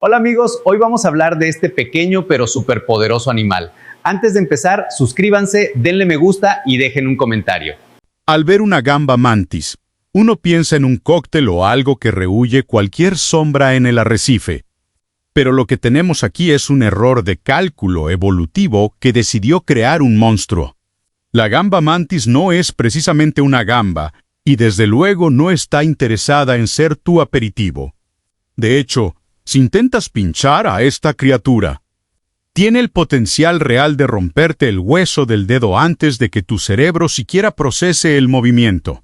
Hola amigos, hoy vamos a hablar de este pequeño pero superpoderoso animal. Antes de empezar, suscríbanse, denle me gusta y dejen un comentario. Al ver una gamba mantis, uno piensa en un cóctel o algo que rehúye cualquier sombra en el arrecife. Pero lo que tenemos aquí es un error de cálculo evolutivo que decidió crear un monstruo. La gamba mantis no es precisamente una gamba, y desde luego no está interesada en ser tu aperitivo. De hecho, si intentas pinchar a esta criatura, tiene el potencial real de romperte el hueso del dedo antes de que tu cerebro siquiera procese el movimiento.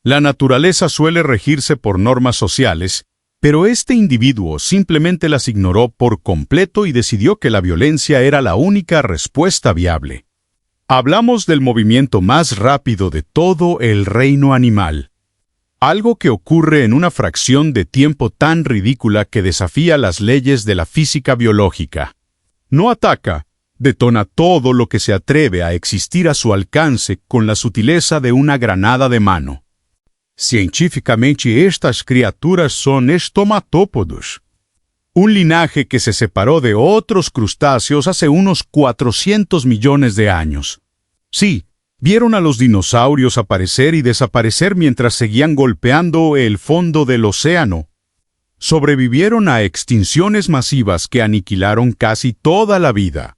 La naturaleza suele regirse por normas sociales, pero este individuo simplemente las ignoró por completo y decidió que la violencia era la única respuesta viable. Hablamos del movimiento más rápido de todo el reino animal. Algo que ocurre en una fracción de tiempo tan ridícula que desafía las leyes de la física biológica. No ataca, detona todo lo que se atreve a existir a su alcance con la sutileza de una granada de mano. Científicamente, estas criaturas son estomatópodos, un linaje que se separó de otros crustáceos hace unos 400 millones de años. Sí, vieron a los dinosaurios aparecer y desaparecer mientras seguían golpeando el fondo del océano. Sobrevivieron a extinciones masivas que aniquilaron casi toda la vida,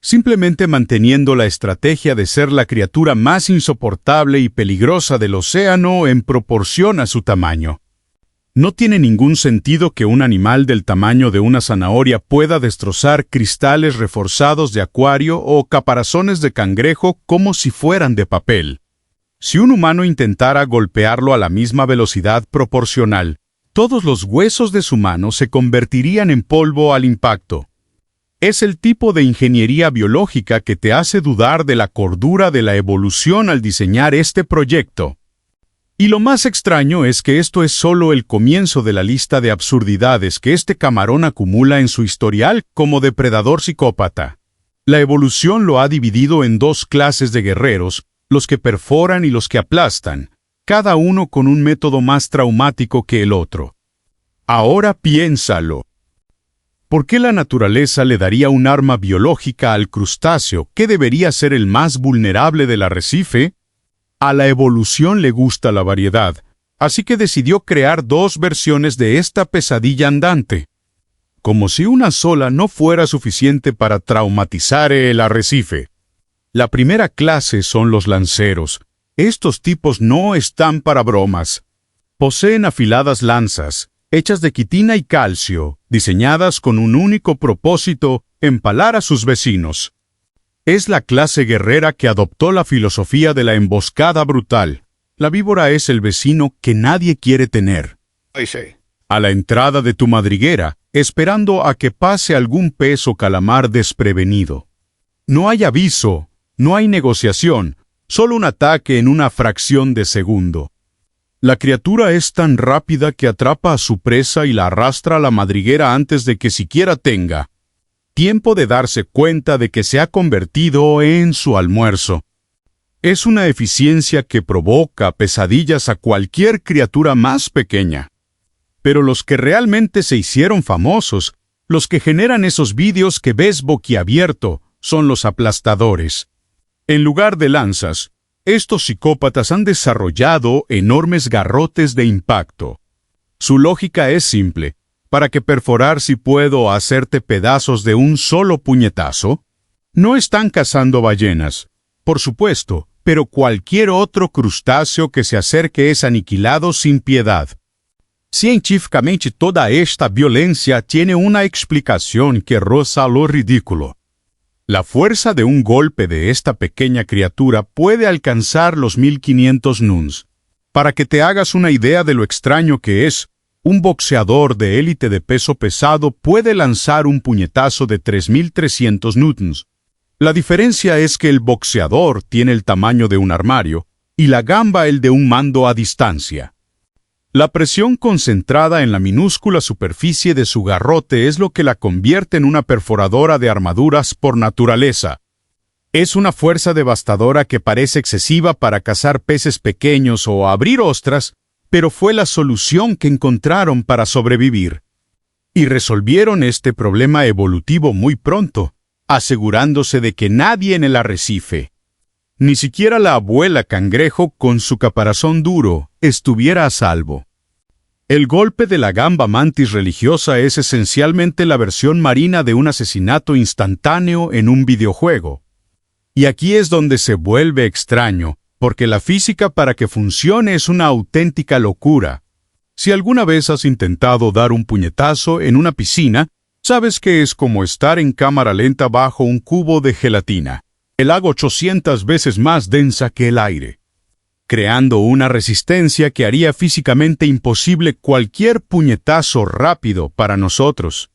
simplemente manteniendo la estrategia de ser la criatura más insoportable y peligrosa del océano en proporción a su tamaño. No tiene ningún sentido que un animal del tamaño de una zanahoria pueda destrozar cristales reforzados de acuario o caparazones de cangrejo como si fueran de papel. Si un humano intentara golpearlo a la misma velocidad proporcional, todos los huesos de su mano se convertirían en polvo al impacto. Es el tipo de ingeniería biológica que te hace dudar de la cordura de la evolución al diseñar este proyecto. Y lo más extraño es que esto es solo el comienzo de la lista de absurdidades que este camarón acumula en su historial como depredador psicópata. La evolución lo ha dividido en dos clases de guerreros, los que perforan y los que aplastan, cada uno con un método más traumático que el otro. Ahora piénsalo. ¿Por qué la naturaleza le daría un arma biológica al crustáceo que debería ser el más vulnerable del arrecife? A la evolución le gusta la variedad, así que decidió crear dos versiones de esta pesadilla andante. Como si una sola no fuera suficiente para traumatizar el arrecife. La primera clase son los lanceros. Estos tipos no están para bromas. Poseen afiladas lanzas, hechas de quitina y calcio, diseñadas con un único propósito: empalar a sus vecinos. Es la clase guerrera que adoptó la filosofía de la emboscada brutal. La víbora es el vecino que nadie quiere tener. A la entrada de tu madriguera, esperando a que pase algún pez o calamar desprevenido. No hay aviso, no hay negociación, solo un ataque en una fracción de segundo. La criatura es tan rápida que atrapa a su presa y la arrastra a la madriguera antes de que siquiera tenga tiempo de darse cuenta de que se ha convertido en su almuerzo. Es una eficiencia que provoca pesadillas a cualquier criatura más pequeña. Pero los que realmente se hicieron famosos, los que generan esos vídeos que ves boquiabierto, son los aplastadores. En lugar de lanzas, estos psicópatas han desarrollado enormes garrotes de impacto. Su lógica es simple. ¿Para qué perforar si puedo hacerte pedazos de un solo puñetazo? No están cazando ballenas, por supuesto, pero cualquier otro crustáceo que se acerque es aniquilado sin piedad. Científicamente, toda esta violencia tiene una explicación que roza lo ridículo. La fuerza de un golpe de esta pequeña criatura puede alcanzar los 1500 nuns. Para que te hagas una idea de lo extraño que es, un boxeador de élite de peso pesado puede lanzar un puñetazo de 3300 newtons. La diferencia es que el boxeador tiene el tamaño de un armario y la gamba el de un mando a distancia. La presión concentrada en la minúscula superficie de su garrote es lo que la convierte en una perforadora de armaduras por naturaleza. Es una fuerza devastadora que parece excesiva para cazar peces pequeños o abrir ostras, pero fue la solución que encontraron para sobrevivir. Y resolvieron este problema evolutivo muy pronto, asegurándose de que nadie en el arrecife, ni siquiera la abuela cangrejo con su caparazón duro, estuviera a salvo. El golpe de la gamba mantis religiosa es esencialmente la versión marina de un asesinato instantáneo en un videojuego. Y aquí es donde se vuelve extraño, porque la física para que funcione es una auténtica locura. Si alguna vez has intentado dar un puñetazo en una piscina, sabes que es como estar en cámara lenta bajo un cubo de gelatina, el agua 800 veces más densa que el aire, creando una resistencia que haría físicamente imposible cualquier puñetazo rápido para nosotros.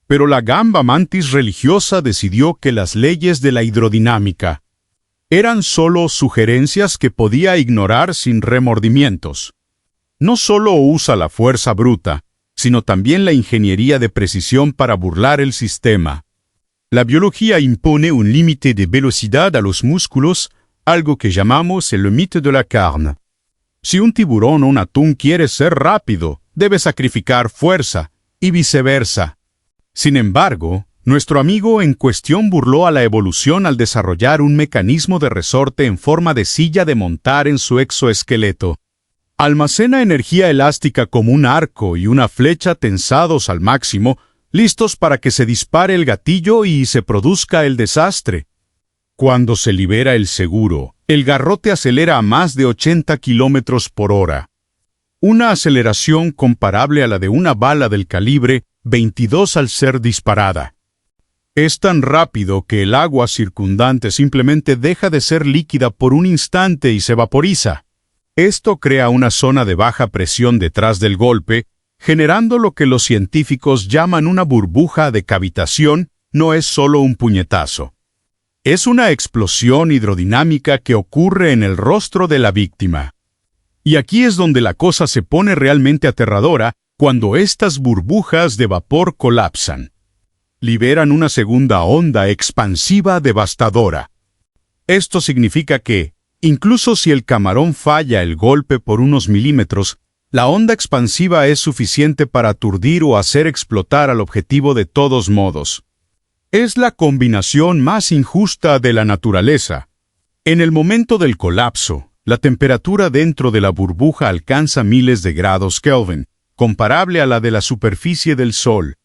Pero la gamba mantis religiosa decidió que las leyes de la hidrodinámica eran solo sugerencias que podía ignorar sin remordimientos. No solo usa la fuerza bruta, sino también la ingeniería de precisión para burlar el sistema. La biología impone un límite de velocidad a los músculos, algo que llamamos el mito de la carne. Si un tiburón o un atún quiere ser rápido, debe sacrificar fuerza, y viceversa. Sin embargo, nuestro amigo en cuestión burló a la evolución al desarrollar un mecanismo de resorte en forma de silla de montar en su exoesqueleto. Almacena energía elástica como un arco y una flecha tensados al máximo, listos para que se dispare el gatillo y se produzca el desastre. Cuando se libera el seguro, el garrote acelera a más de 80 kilómetros por hora. Una aceleración comparable a la de una bala del calibre 22 al ser disparada. Es tan rápido que el agua circundante simplemente deja de ser líquida por un instante y se vaporiza. Esto crea una zona de baja presión detrás del golpe, generando lo que los científicos llaman una burbuja de cavitación. No es solo un puñetazo. Es una explosión hidrodinámica que ocurre en el rostro de la víctima. Y aquí es donde la cosa se pone realmente aterradora, cuando estas burbujas de vapor colapsan. Liberan una segunda onda expansiva devastadora. Esto significa que, incluso si el camarón falla el golpe por unos milímetros, la onda expansiva es suficiente para aturdir o hacer explotar al objetivo de todos modos. Es la combinación más injusta de la naturaleza. En el momento del colapso, la temperatura dentro de la burbuja alcanza miles de grados Kelvin, comparable a la de la superficie del Sol.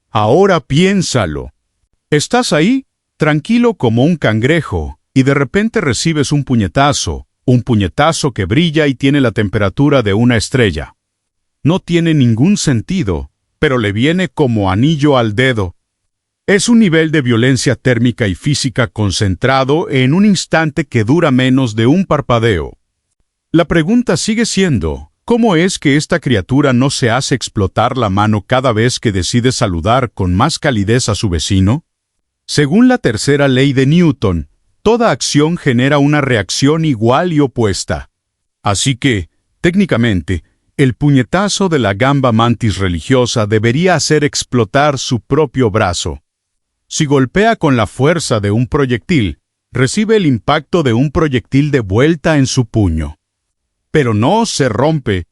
Ahora piénsalo. Estás ahí, tranquilo como un cangrejo, y de repente recibes un puñetazo que brilla y tiene la temperatura de una estrella. No tiene ningún sentido, pero le viene como anillo al dedo. Es un nivel de violencia térmica y física concentrado en un instante que dura menos de un parpadeo. La pregunta sigue siendo, ¿cómo es que esta criatura no se hace explotar la mano cada vez que decide saludar con más calidez a su vecino? Según la tercera ley de Newton, toda acción genera una reacción igual y opuesta. Así que, técnicamente, el puñetazo de la gamba mantis religiosa debería hacer explotar su propio brazo. Si golpea con la fuerza de un proyectil, recibe el impacto de un proyectil de vuelta en su puño. Pero no se rompe,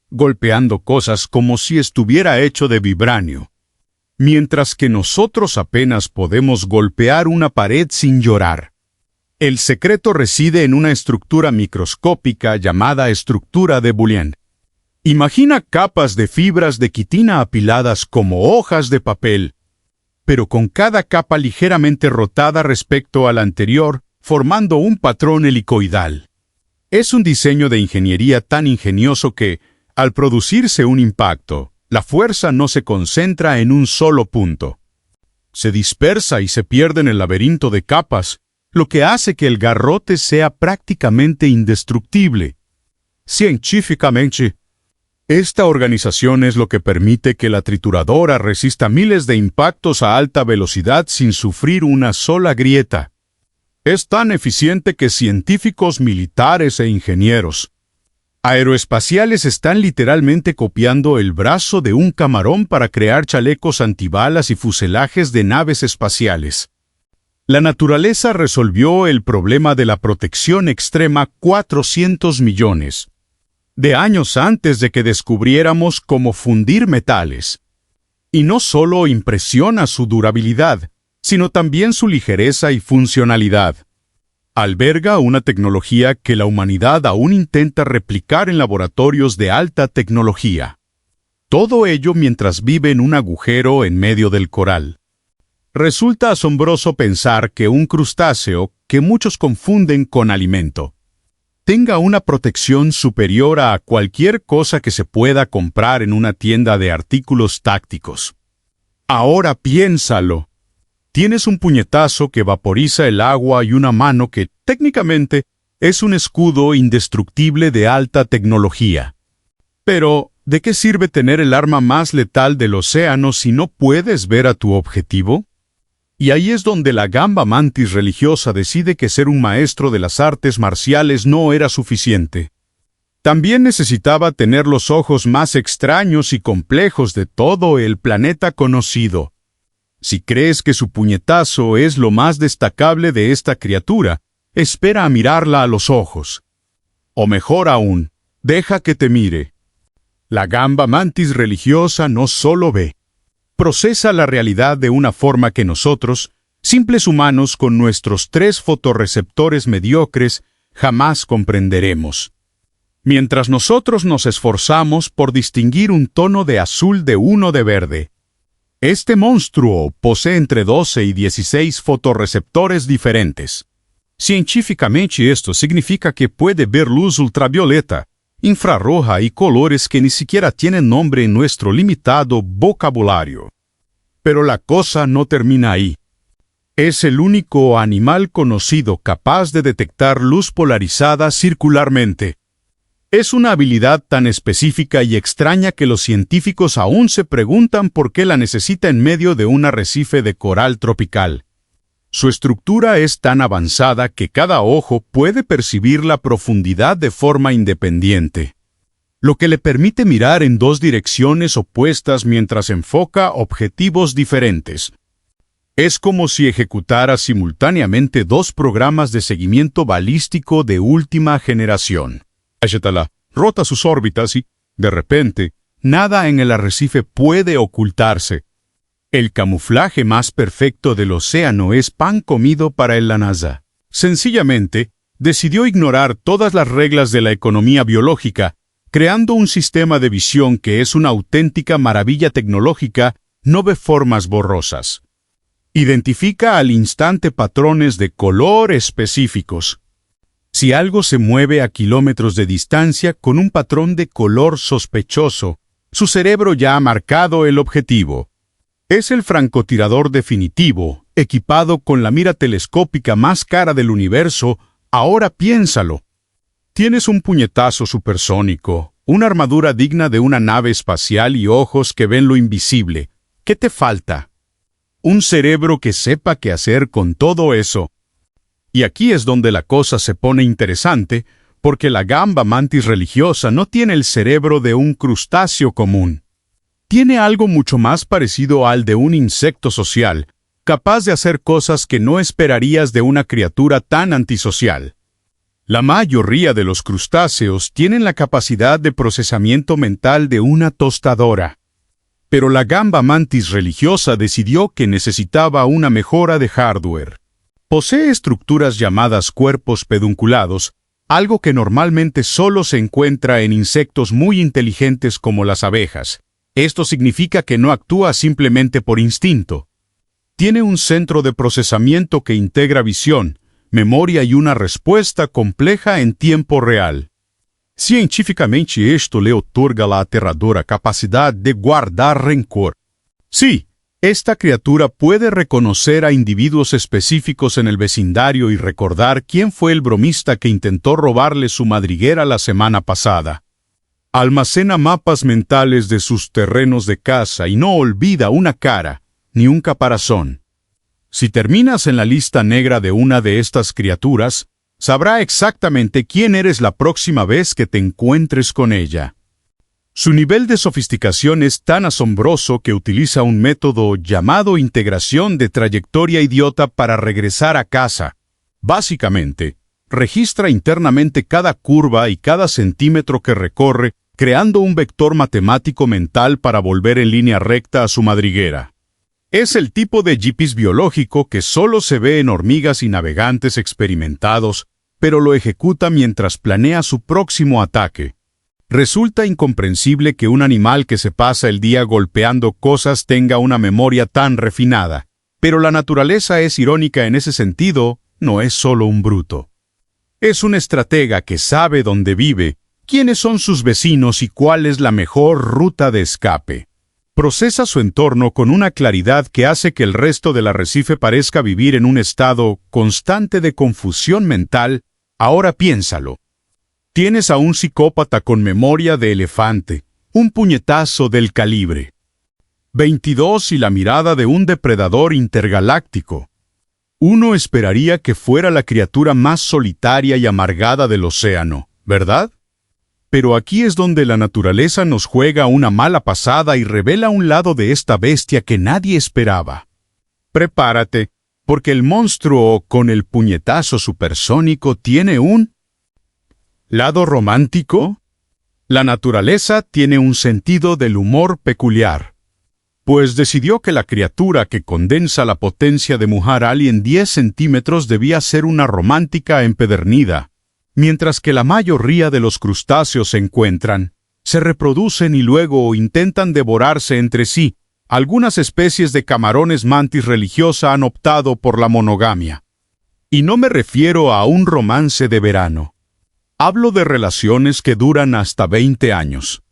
golpeando cosas como si estuviera hecho de vibranio. Mientras que nosotros apenas podemos golpear una pared sin llorar. El secreto reside en una estructura microscópica llamada estructura de Boolean. Imagina capas de fibras de quitina apiladas como hojas de papel, pero con cada capa ligeramente rotada respecto a la anterior, formando un patrón helicoidal. Es un diseño de ingeniería tan ingenioso que, al producirse un impacto, la fuerza no se concentra en un solo punto. Se dispersa y se pierde en el laberinto de capas, lo que hace que el garrote sea prácticamente indestructible. Científicamente, esta organización es lo que permite que la trituradora resista miles de impactos a alta velocidad sin sufrir una sola grieta. Es tan eficiente que científicos militares e ingenieros aeroespaciales están literalmente copiando el brazo de un camarón para crear chalecos antibalas y fuselajes de naves espaciales. La naturaleza resolvió el problema de la protección extrema 400 millones de años antes de que descubriéramos cómo fundir metales, Y no solo impresiona su durabilidad, sino también su ligereza y funcionalidad. Alberga una tecnología que la humanidad aún intenta replicar en laboratorios de alta tecnología. Todo ello mientras vive en un agujero en medio del coral. Resulta asombroso pensar que un crustáceo, que muchos confunden con alimento, tenga una protección superior a cualquier cosa que se pueda comprar en una tienda de artículos tácticos. Ahora piénsalo. Tienes un puñetazo que vaporiza el agua y una mano que, técnicamente, es un escudo indestructible de alta tecnología. Pero, ¿de qué sirve tener el arma más letal del océano si no puedes ver a tu objetivo? Y ahí es donde la gamba mantis religiosa decide que ser un maestro de las artes marciales no era suficiente. También necesitaba tener los ojos más extraños y complejos de todo el planeta conocido. Si crees que su puñetazo es lo más destacable de esta criatura, espera a mirarla a los ojos. O mejor aún, deja que te mire. La gamba mantis religiosa no solo ve, procesa la realidad de una forma que nosotros, simples humanos con nuestros 3 fotorreceptores mediocres, jamás comprenderemos. Mientras nosotros nos esforzamos por distinguir un tono de azul de uno de verde, este monstruo posee entre 12 y 16 fotorreceptores diferentes. Científicamente esto significa que puede ver luz ultravioleta, infrarroja y colores que ni siquiera tienen nombre en nuestro limitado vocabulario. Pero la cosa no termina ahí. Es el único animal conocido capaz de detectar luz polarizada circularmente. Es una habilidad tan específica y extraña que los científicos aún se preguntan por qué la necesita en medio de un arrecife de coral tropical. Su estructura es tan avanzada que cada ojo puede percibir la profundidad de forma independiente, lo que le permite mirar en 2 direcciones opuestas mientras enfoca objetivos diferentes. Es como si ejecutara simultáneamente 2 programas de seguimiento balístico de última generación. Ayatollah rota sus órbitas y, de repente, nada en el arrecife puede ocultarse. El camuflaje más perfecto del océano es pan comido para la NASA. Sencillamente, decidió ignorar todas las reglas de la economía biológica, creando un sistema de visión que es una auténtica maravilla tecnológica, no ve formas borrosas. Identifica al instante patrones de color específicos. Si algo se mueve a kilómetros de distancia con un patrón de color sospechoso, su cerebro ya ha marcado el objetivo. Es el francotirador definitivo, equipado con la mira telescópica más cara del universo. Ahora piénsalo. Tienes un puñetazo supersónico, una armadura digna de una nave espacial y ojos que ven lo invisible. ¿Qué te falta? Un cerebro que sepa qué hacer con todo eso. Y aquí es donde la cosa se pone interesante, porque la gamba mantis religiosa no tiene el cerebro de un crustáceo común. Tiene algo mucho más parecido al de un insecto social, capaz de hacer cosas que no esperarías de una criatura tan antisocial. La mayoría de los crustáceos tienen la capacidad de procesamiento mental de una tostadora. Pero la gamba mantis religiosa decidió que necesitaba una mejora de hardware. Posee estructuras llamadas cuerpos pedunculados, algo que normalmente solo se encuentra en insectos muy inteligentes como las abejas. Esto significa que no actúa simplemente por instinto. Tiene un centro de procesamiento que integra visión, memoria y una respuesta compleja en tiempo real. Científicamente esto le otorga la aterradora capacidad de guardar rencor. Sí, esta criatura puede reconocer a individuos específicos en el vecindario y recordar quién fue el bromista que intentó robarle su madriguera la semana pasada. Almacena mapas mentales de sus terrenos de caza y no olvida una cara, ni un caparazón. Si terminas en la lista negra de una de estas criaturas, sabrá exactamente quién eres la próxima vez que te encuentres con ella. Su nivel de sofisticación es tan asombroso que utiliza un método llamado integración de trayectoria idiota para regresar a casa. Básicamente, registra internamente cada curva y cada centímetro que recorre creando un vector matemático mental para volver en línea recta a su madriguera. Es el tipo de GPS biológico que solo se ve en hormigas y navegantes experimentados, pero lo ejecuta mientras planea su próximo ataque. Resulta incomprensible que un animal que se pasa el día golpeando cosas tenga una memoria tan refinada, pero la naturaleza es irónica en ese sentido, no es solo un bruto. Es un estratega que sabe dónde vive, quiénes son sus vecinos y cuál es la mejor ruta de escape. Procesa su entorno con una claridad que hace que el resto del arrecife parezca vivir en un estado constante de confusión mental. Ahora piénsalo. Tienes a un psicópata con memoria de elefante, un puñetazo del calibre 22 y la mirada de un depredador intergaláctico. Uno esperaría que fuera la criatura más solitaria y amargada del océano, ¿verdad? Pero aquí es donde la naturaleza nos juega una mala pasada y revela un lado de esta bestia que nadie esperaba. Prepárate, porque el monstruo con el puñetazo supersónico tiene un lado romántico. La naturaleza tiene un sentido del humor peculiar, pues decidió que la criatura que condensa la potencia de Mujar Ali en 10 centímetros debía ser una romántica empedernida. Mientras que la mayoría de los crustáceos se encuentran, se reproducen y luego intentan devorarse entre sí. Algunas especies de camarones mantis religiosa han optado por la monogamia. Y no me refiero a un romance de verano. Hablo de relaciones que duran hasta 20 años.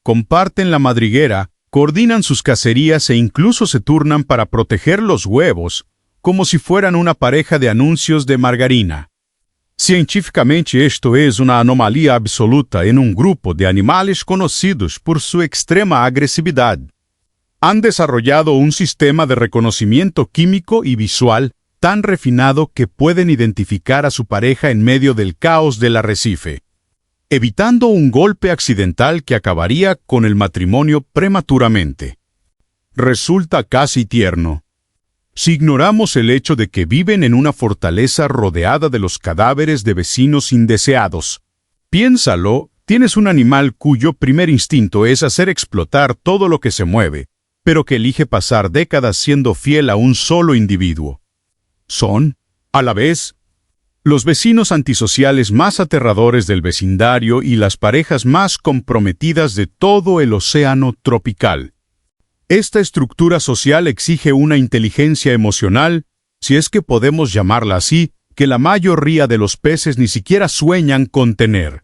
Comparten la madriguera, coordinan sus cacerías e incluso se turnan para proteger los huevos, como si fueran una pareja de anuncios de margarina. Cientificamente esto es una anomalía absoluta en un grupo de animales conocidos por su extrema agresividad. Han desarrollado un sistema de reconocimiento químico y visual tan refinado que pueden identificar a su pareja en medio del caos del arrecife, evitando un golpe accidental que acabaría con el matrimonio prematuramente. Resulta casi tierno. Si ignoramos el hecho de que viven en una fortaleza rodeada de los cadáveres de vecinos indeseados. Piénsalo, tienes un animal cuyo primer instinto es hacer explotar todo lo que se mueve, pero que elige pasar décadas siendo fiel a un solo individuo. Son, a la vez, los vecinos antisociales más aterradores del vecindario y las parejas más comprometidas de todo el océano tropical. Esta estructura social exige una inteligencia emocional, si es que podemos llamarla así, que la mayoría de los peces ni siquiera sueñan con tener.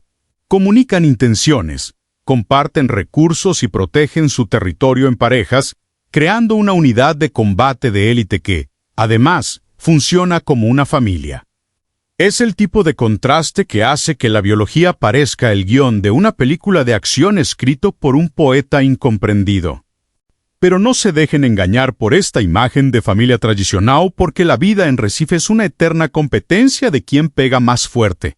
Comunican intenciones, comparten recursos y protegen su territorio en parejas, creando una unidad de combate de élite que, además, funciona como una familia. Es el tipo de contraste que hace que la biología parezca el guión de una película de acción escrito por un poeta incomprendido. Pero no se dejen engañar por esta imagen de familia tradicional porque la vida en Recife es una eterna competencia de quién pega más fuerte.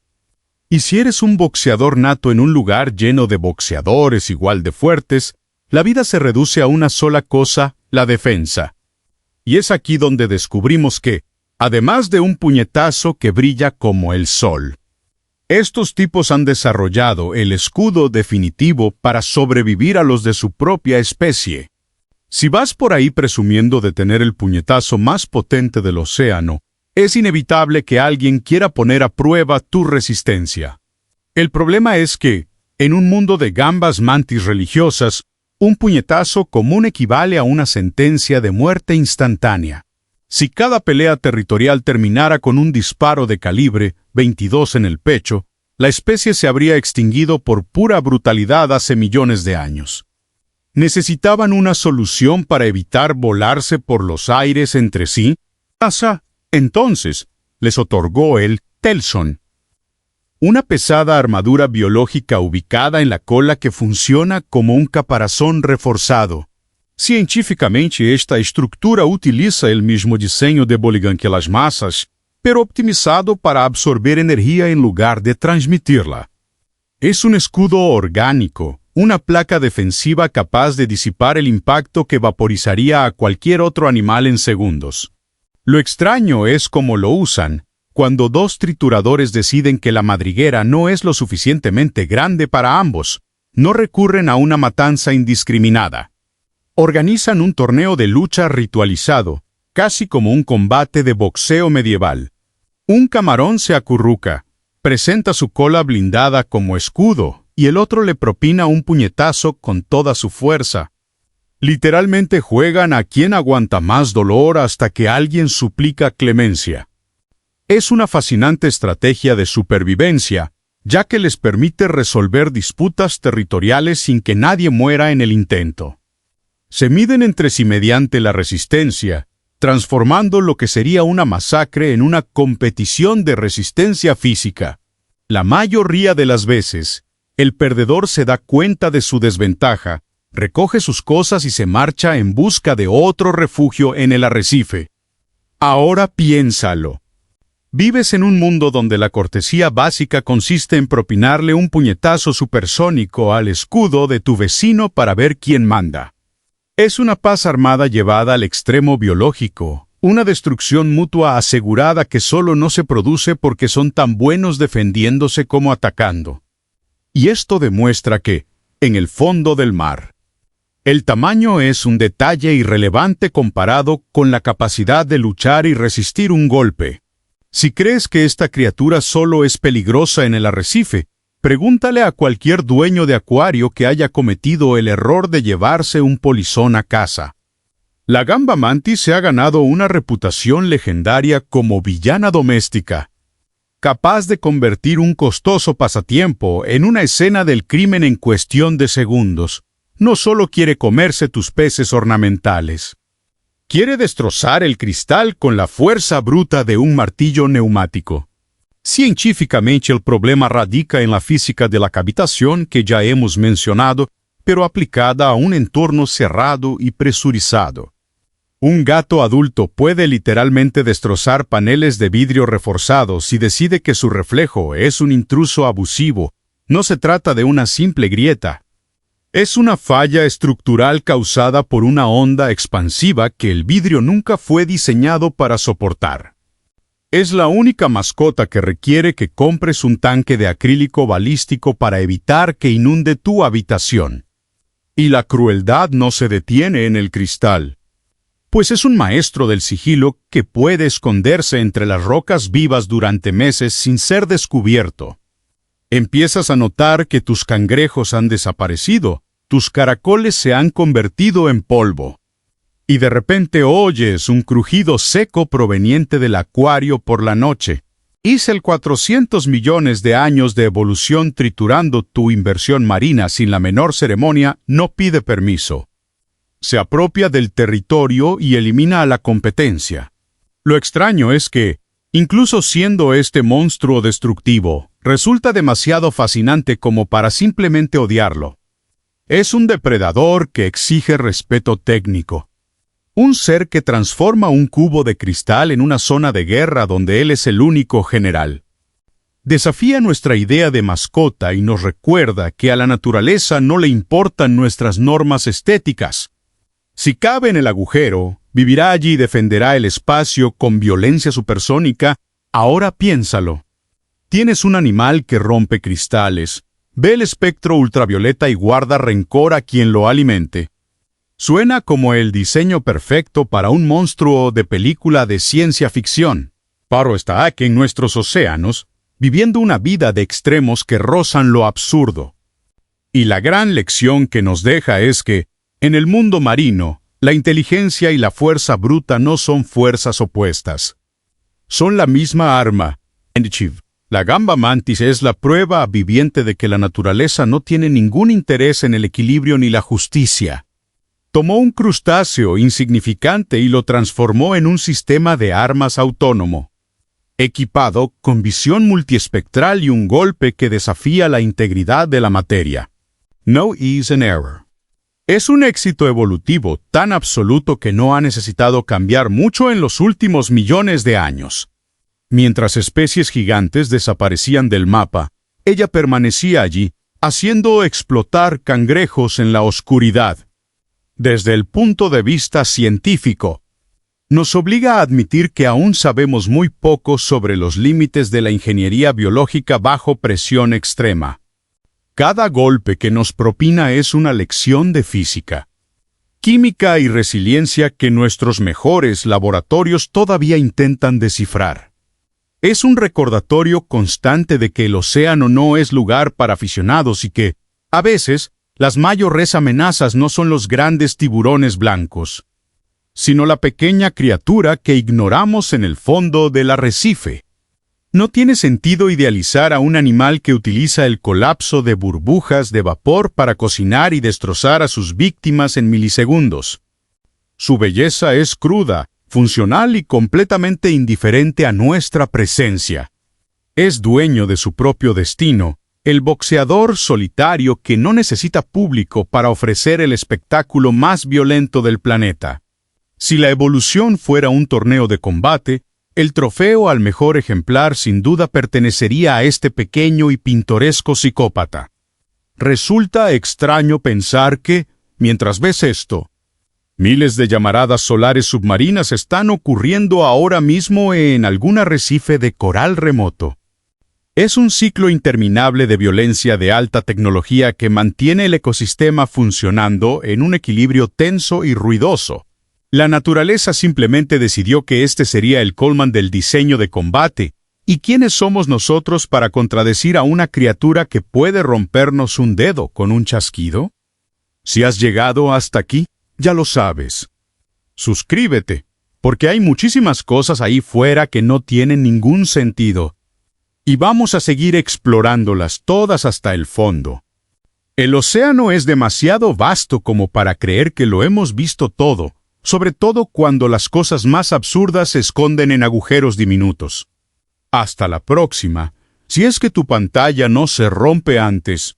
Y si eres un boxeador nato en un lugar lleno de boxeadores igual de fuertes, la vida se reduce a una sola cosa, la defensa. Y es aquí donde descubrimos que, además de un puñetazo que brilla como el sol, estos tipos han desarrollado el escudo definitivo para sobrevivir a los de su propia especie. Si vas por ahí presumiendo de tener el puñetazo más potente del océano, es inevitable que alguien quiera poner a prueba tu resistencia. El problema es que, en un mundo de gambas mantis religiosas, un puñetazo común equivale a una sentencia de muerte instantánea. Si cada pelea territorial terminara con un disparo de calibre 22 en el pecho, la especie se habría extinguido por pura brutalidad hace millones de años. Necesitaban una solución para evitar volarse por los aires entre sí. NASA, entonces, les otorgó el Telson, una pesada armadura biológica ubicada en la cola que funciona como un caparazón reforzado. Cientificamente, esta estructura utiliza el mismo diseño de Bolligan que las masas, pero optimizado para absorber energía en lugar de transmitirla. Es un escudo orgánico, una placa defensiva capaz de disipar el impacto que vaporizaría a cualquier otro animal en segundos. Lo extraño es cómo lo usan, cuando dos trituradores deciden que la madriguera no es lo suficientemente grande para ambos. no recurren a una matanza indiscriminada. Organizan un torneo de lucha ritualizado, casi como un combate de boxeo medieval. Un camarón se acurruca, presenta su cola blindada como escudo, y el otro le propina un puñetazo con toda su fuerza. Literalmente juegan a quién aguanta más dolor hasta que alguien suplica clemencia. Es una fascinante estrategia de supervivencia, ya que les permite resolver disputas territoriales sin que nadie muera en el intento. Se miden entre sí mediante la resistencia, transformando lo que sería una masacre en una competición de resistencia física. La mayoría de las veces, el perdedor se da cuenta de su desventaja, recoge sus cosas y se marcha en busca de otro refugio en el arrecife. Ahora piénsalo. Vives en un mundo donde la cortesía básica consiste en propinarle un puñetazo supersónico al escudo de tu vecino para ver quién manda. Es una paz armada llevada al extremo biológico, una destrucción mutua asegurada que solo no se produce porque son tan buenos defendiéndose como atacando. Y esto demuestra que, en el fondo del mar, el tamaño es un detalle irrelevante comparado con la capacidad de luchar y resistir un golpe. Si crees que esta criatura solo es peligrosa en el arrecife, pregúntale a cualquier dueño de acuario que haya cometido el error de llevarse un polizón a casa. La gamba mantis se ha ganado una reputación legendaria como villana doméstica, capaz de convertir un costoso pasatiempo en una escena del crimen en cuestión de segundos. No solo quiere comerse tus peces ornamentales. Quiere destrozar el cristal con la fuerza bruta de un martillo neumático. Científicamente el problema radica en la física de la cavitación que ya hemos mencionado, pero aplicada a un entorno cerrado y presurizado. Un gato adulto puede literalmente destrozar paneles de vidrio reforzados si decide que su reflejo es un intruso abusivo. No se trata de una simple grieta. Es una falla estructural causada por una onda expansiva que el vidrio nunca fue diseñado para soportar. Es la única mascota que requiere que compres un tanque de acrílico balístico para evitar que inunde tu habitación. Y la crueldad no se detiene en el cristal, pues es un maestro del sigilo que puede esconderse entre las rocas vivas durante meses sin ser descubierto. Empiezas a notar que tus cangrejos han desaparecido, tus caracoles se han convertido en polvo. Y de repente oyes un crujido seco proveniente del acuario por la noche. Hice el 400 millones de años de evolución triturando tu inversión marina sin la menor ceremonia, no pide permiso. Se apropia del territorio y elimina a la competencia. Lo extraño es que, incluso siendo este monstruo destructivo, resulta demasiado fascinante como para simplemente odiarlo. Es un depredador que exige respeto técnico. Un ser que transforma un cubo de cristal en una zona de guerra donde él es el único general. Desafía nuestra idea de mascota y nos recuerda que a la naturaleza no le importan nuestras normas estéticas. Si cabe en el agujero, vivirá allí y defenderá el espacio con violencia supersónica. Ahora piénsalo. Tienes un animal que rompe cristales, ve el espectro ultravioleta y guarda rencor a quien lo alimente. Suena como el diseño perfecto para un monstruo de película de ciencia ficción. Pero está aquí en nuestros océanos, viviendo una vida de extremos que rozan lo absurdo. Y la gran lección que nos deja es que, en el mundo marino, la inteligencia y la fuerza bruta no son fuerzas opuestas. Son la misma arma. La gamba mantis es la prueba viviente de que la naturaleza no tiene ningún interés en el equilibrio ni la justicia. Tomó un crustáceo insignificante y lo transformó en un sistema de armas autónomo, equipado con visión multiespectral y un golpe que desafía la integridad de la materia. No is an error. Es un éxito evolutivo tan absoluto que no ha necesitado cambiar mucho en los últimos millones de años. Mientras especies gigantes desaparecían del mapa, ella permanecía allí, haciendo explotar cangrejos en la oscuridad. Desde el punto de vista científico, nos obliga a admitir que aún sabemos muy poco sobre los límites de la ingeniería biológica bajo presión extrema. Cada golpe que nos propina es una lección de física, química y resiliencia que nuestros mejores laboratorios todavía intentan descifrar. Es un recordatorio constante de que el océano no es lugar para aficionados y que, a veces, las mayores amenazas no son los grandes tiburones blancos, sino la pequeña criatura que ignoramos en el fondo del arrecife. No tiene sentido idealizar a un animal que utiliza el colapso de burbujas de vapor para cocinar y destrozar a sus víctimas en milisegundos. Su belleza es cruda, funcional y completamente indiferente a nuestra presencia. Es dueño de su propio destino, el boxeador solitario que no necesita público para ofrecer el espectáculo más violento del planeta. Si la evolución fuera un torneo de combate, el trofeo al mejor ejemplar sin duda pertenecería a este pequeño y pintoresco psicópata. Resulta extraño pensar que, mientras ves esto, miles de llamaradas solares submarinas están ocurriendo ahora mismo en algún arrecife de coral remoto. Es un ciclo interminable de violencia de alta tecnología que mantiene el ecosistema funcionando en un equilibrio tenso y ruidoso. La naturaleza simplemente decidió que este sería el colman del diseño de combate. ¿Y quiénes somos nosotros para contradecir a una criatura que puede rompernos un dedo con un chasquido? Si has llegado hasta aquí, ya lo sabes. Suscríbete, porque hay muchísimas cosas ahí fuera que no tienen ningún sentido. Y vamos a seguir explorándolas todas hasta el fondo. El océano es demasiado vasto como para creer que lo hemos visto todo, sobre todo cuando las cosas más absurdas se esconden en agujeros diminutos. Hasta la próxima, si es que tu pantalla no se rompe antes.